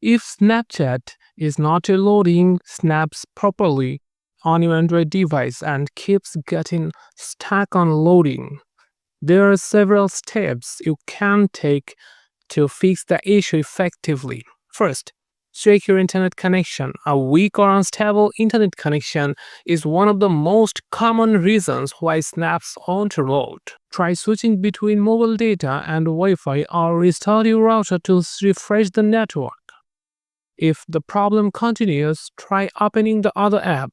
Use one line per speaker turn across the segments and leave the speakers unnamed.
If Snapchat is not loading snaps properly on your Android device and keeps getting stuck on loading, there are several steps you can take to fix the issue effectively. First, check your internet connection. A weak or unstable internet connection is one of the most common reasons why snaps won't load. Try switching between mobile data and Wi Fi or restart your router to refresh the network. If the problem continues, try opening the other app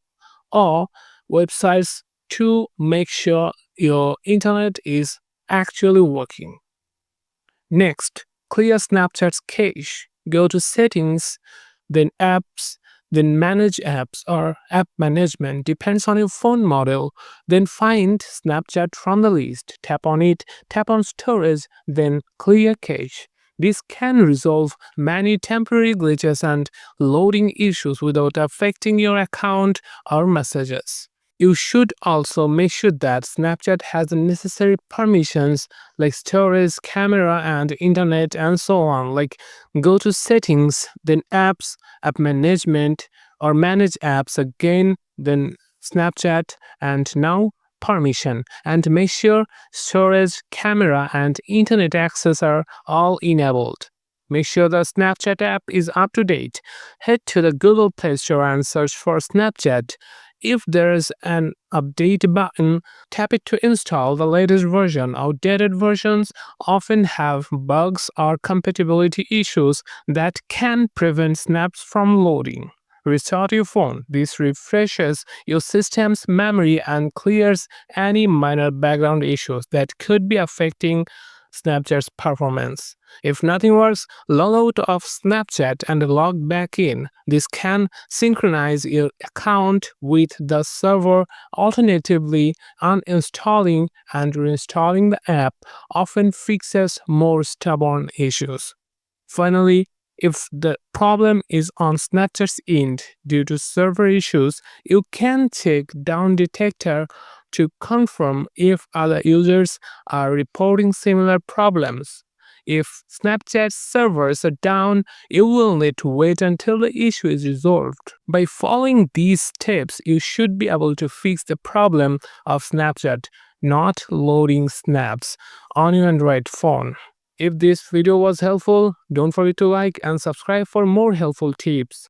or websites to make sure your internet is actually working. Next, clear Snapchat's cache. Go to Settings, then Apps, then Manage Apps or App Management, depends on your phone model. Then find Snapchat from the list. Tap on it, tap on Storage, then Clear Cache. This can resolve many temporary glitches and loading issues without affecting your account or messages. You should also make sure that Snapchat has the necessary permissions like storage, camera, and internet, and so on. Like go to settings, then apps, app management, or manage apps again, then Snapchat, and now permission. And make sure storage, camera, and internet access are all enabled. Make sure the Snapchat app is up to date. Head to the Google Play Store and search for Snapchat. If there is an update button, tap it to install the latest version. Outdated versions often have bugs or compatibility issues that can prevent snaps from loading. Restart your phone. This refreshes your system's memory and clears any minor background issues that could be affecting Snapchat's performance. If nothing works, log out of Snapchat and log back in. This can synchronize your account with the server. Alternatively, uninstalling and reinstalling the app often fixes more stubborn issues. Finally, if the problem is on Snapchat's end due to server issues, you can check Down Detector to confirm if other users are reporting similar problems. If Snapchat servers are down, you will need to wait until the issue is resolved. By following these steps, you should be able to fix the problem of Snapchat not loading snaps on your Android phone. If this video was helpful, don't forget to like and subscribe for more helpful tips.